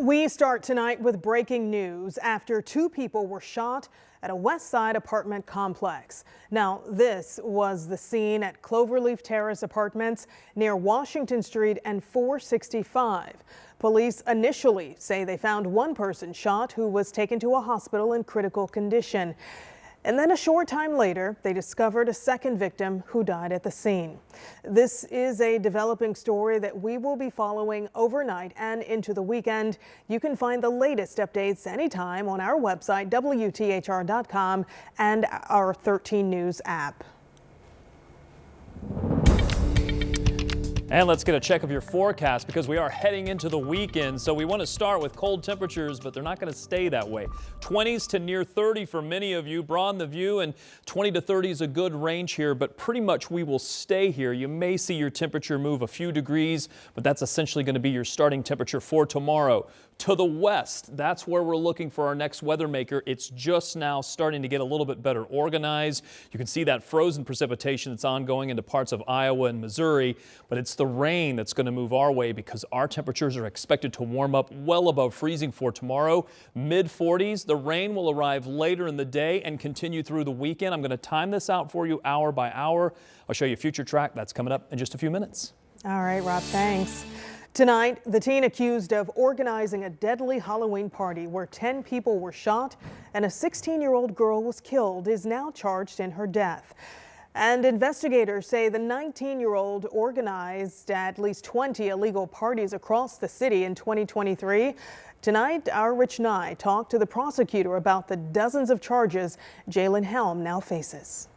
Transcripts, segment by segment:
We start tonight with breaking news after two people were shot at a West Side apartment complex. Now, this was the scene at Cloverleaf Terrace Apartments near Washington Street and 465. Police initially say they found one person shot who was taken to a hospital in critical condition. And then a short time later, they discovered a second victim who died at the scene. This is a developing story that we will be following overnight and into the weekend. You can find the latest updates anytime on our website, WTHR.com, and our 13 News app. And let's get a check of your forecast because we are heading into the weekend. So we want to start with cold temperatures, but they're not going to stay that way. 20s to near 30 for many of you. Broaden the view, and 20 to 30 is a good range here, but pretty much we will stay here. You may see your temperature move a few degrees, but that's essentially going to be your starting temperature for tomorrow. To the west, that's where we're looking for our next weather maker. It's just now starting to get a little bit better organized. You can see that frozen precipitation that's ongoing into parts of Iowa and Missouri, but it's the rain that's going to move our way because our temperatures are expected to warm up well above freezing for tomorrow. Mid 40s. The rain will arrive later in the day and continue through the weekend. I'm going to time this out for you hour by hour. I'll show you a future track that's coming up in just a few minutes. All right, Rob, thanks. Tonight, the teen accused of organizing a deadly Halloween party where 10 people were shot and a 16-year-old girl was killed is now charged in her death. And investigators say the 19-year-old organized at least 20 illegal parties across the city in 2023. Tonight, our Rich Nye talked to the prosecutor about the dozens of charges Jalen Helm now faces.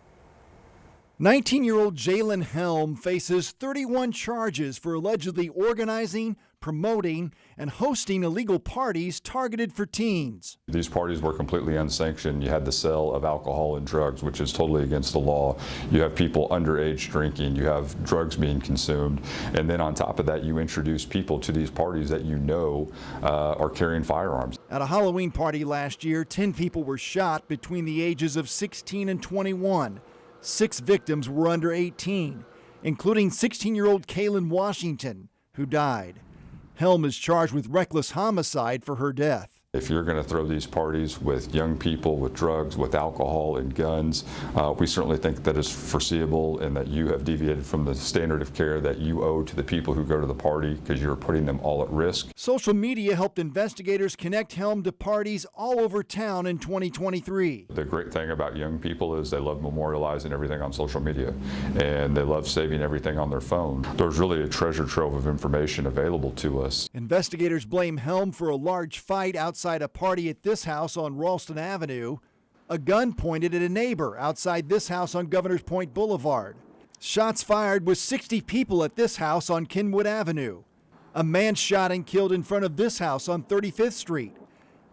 19-year-old Jalen Helm faces 31 charges for allegedly organizing, promoting, and hosting illegal parties targeted for teens. These parties were completely unsanctioned. You had the sale of alcohol and drugs, which is totally against the law. You have people underage drinking. You have drugs being consumed. And then on top of that, you introduce people to these parties that you know are carrying firearms. At a Halloween party last year, 10 people were shot between the ages of 16 and 21. 6 victims were under 18, including 16-year-old Kaylin Washington, who died. Helm is charged with reckless homicide for her death. If you're going to throw these parties with young people, with drugs, with alcohol and guns, we certainly think that is foreseeable and that you have deviated from the standard of care that you owe to the people who go to the party because you're putting them all at risk. Social media helped investigators connect Helm to parties all over town in 2023. The great thing about young people is they love memorializing everything on social media and they love saving everything on their phone. There's really a treasure trove of information available to us. Investigators blame Helm for a large fight outside a party at this house on Ralston Avenue. A gun pointed at a neighbor outside this house on Governor's Point Boulevard. Shots fired with 60 people at this house on Kenwood Avenue. A man shot and killed in front of this house on 35th Street.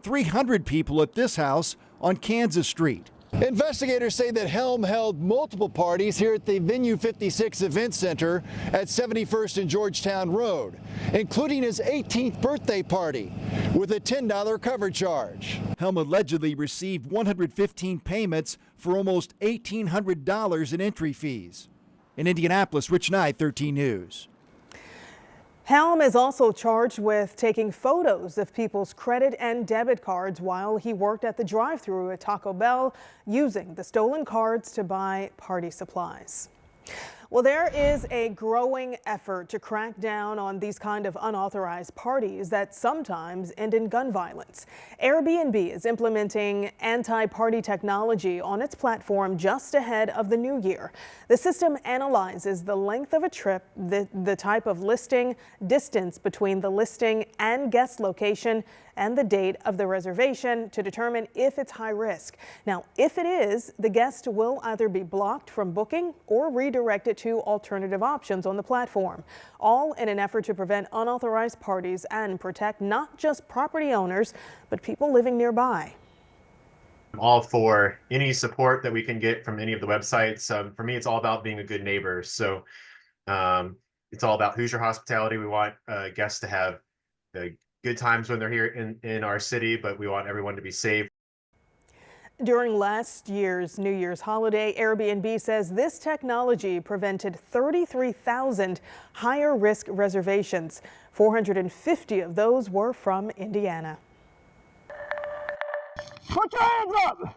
300 people at this house on Kansas Street. Investigators say that Helm held multiple parties here at the Venue 56 Event Center at 71st and Georgetown Road, including his 18th birthday party, with a $10 cover charge. Helm allegedly received 115 payments for almost $1,800 in entry fees. In Indianapolis, Rich Nye, 13 News. Helm is also charged with taking photos of people's credit and debit cards while he worked at the drive-thru at Taco Bell, using the stolen cards to buy party supplies. Well, there is a growing effort to crack down on these kind of unauthorized parties that sometimes end in gun violence. Airbnb is implementing anti-party technology on its platform just ahead of the new year. The system analyzes the length of a trip, the type of listing, distance between the listing and guest location, and the date of the reservation to determine if it's high risk. Now, if it is, the guest will either be blocked from booking or redirected to alternative options on the platform, all in an effort to prevent unauthorized parties and protect not just property owners, but people living nearby. I'm all for any support that we can get from any of the websites. For me, it's all about being a good neighbor. So it's all about Hoosier hospitality. We want guests to have good times when they're here in our city, but we want everyone to be safe. During last year's New Year's holiday, Airbnb says this technology prevented 33,000 higher risk reservations. 450 of those were from Indiana. Put your hands up!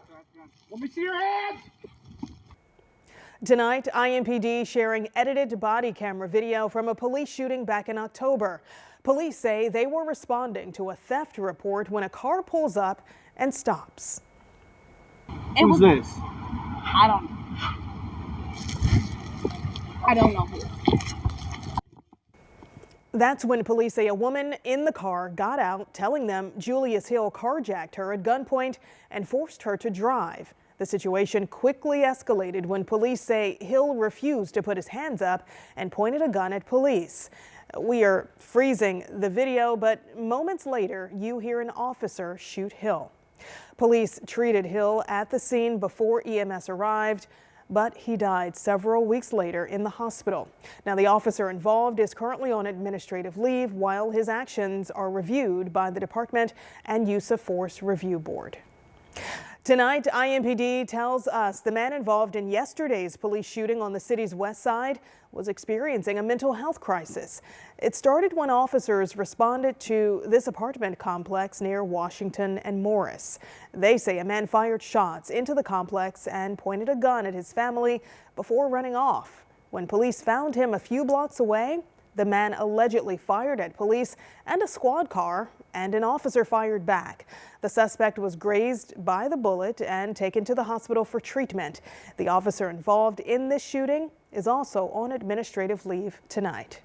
Let me see your hands! Tonight, IMPD sharing edited body camera video from a police shooting back in October. Police say they were responding to a theft report when a car pulls up and stops. Who's this? I don't know who. That's when police say a woman in the car got out, telling them Julius Hill carjacked her at gunpoint and forced her to drive. The situation quickly escalated when police say Hill refused to put his hands up and pointed a gun at police. We are freezing the video, but moments later, you hear an officer shoot Hill. Police treated Hill at the scene before EMS arrived, but he died several weeks later in the hospital. Now, the officer involved is currently on administrative leave while his actions are reviewed by the Department and Use of Force Review Board. Tonight, IMPD tells us the man involved in yesterday's police shooting on the city's west side was experiencing a mental health crisis. It started when officers responded to this apartment complex near Washington and Morris. They say a man fired shots into the complex and pointed a gun at his family before running off. When police found him a few blocks away, the man allegedly fired at police and a squad car, and an officer fired back. The suspect was grazed by the bullet and taken to the hospital for treatment. The officer involved in this shooting is also on administrative leave tonight.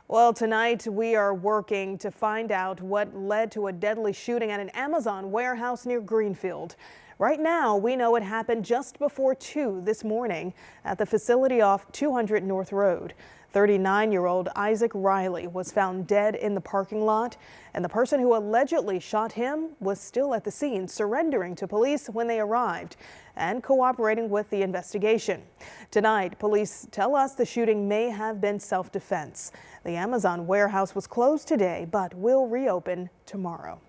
Well, tonight we are working to find out what led to a deadly shooting at an Amazon warehouse near Greenfield. Right now, we know it happened just before 2 this morning at the facility off 200 North Road. 39-year-old Isaac Riley was found dead in the parking lot, and the person who allegedly shot him was still at the scene, surrendering to police when they arrived and cooperating with the investigation. Tonight, police tell us the shooting may have been self-defense. The Amazon warehouse was closed today, but will reopen tomorrow.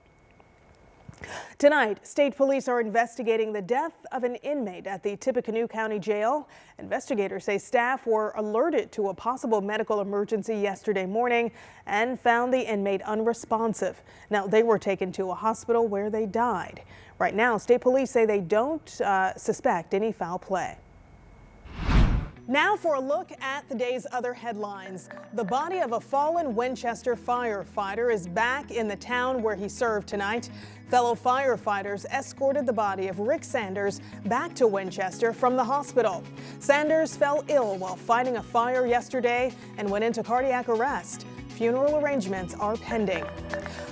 Tonight, state police are investigating the death of an inmate at the Tippecanoe County Jail. Investigators say staff were alerted to a possible medical emergency yesterday morning and found the inmate unresponsive. Now, they were taken to a hospital where they died. Right now, state police say they don't suspect any foul play. Now for a look at the day's other headlines. The body of a fallen Winchester firefighter is back in the town where he served tonight. Fellow firefighters escorted the body of Rick Sanders back to Winchester from the hospital. Sanders fell ill while fighting a fire yesterday and went into cardiac arrest. Funeral arrangements are pending.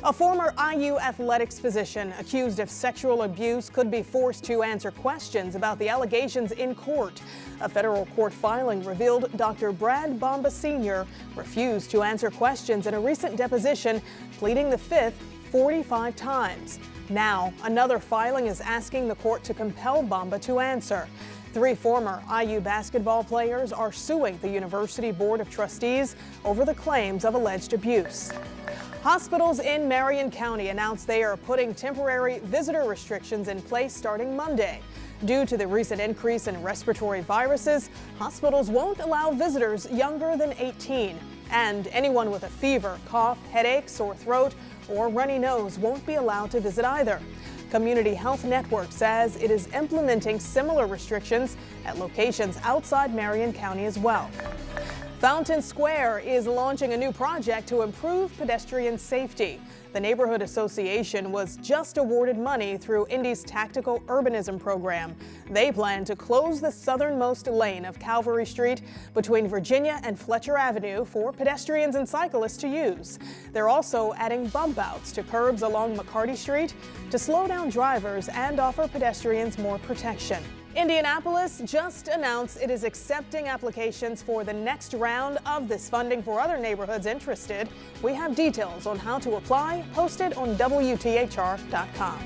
A former IU athletics physician accused of sexual abuse could be forced to answer questions about the allegations in court. A federal court filing revealed Dr. Brad Bomba Sr. refused to answer questions in a recent deposition, pleading the fifth 45 times. Now, another filing is asking the court to compel Bomba to answer. 3 former IU basketball players are suing the University Board of Trustees over the claims of alleged abuse. Hospitals in Marion County announced they are putting temporary visitor restrictions in place starting Monday. Due to the recent increase in respiratory viruses, hospitals won't allow visitors younger than 18. And anyone with a fever, cough, headache, sore throat, or runny nose won't be allowed to visit either. Community Health Network says it is implementing similar restrictions at locations outside Marion County as well. Fountain Square is launching a new project to improve pedestrian safety. The neighborhood association was just awarded money through Indy's Tactical Urbanism program. They plan to close the southernmost lane of Calvary Street between Virginia and Fletcher Avenue for pedestrians and cyclists to use. They're also adding bump outs to curbs along McCarty Street to slow down drivers and offer pedestrians more protection. Indianapolis just announced it is accepting applications for the next round of this funding for other neighborhoods interested. We have details on how to apply posted on WTHR.com.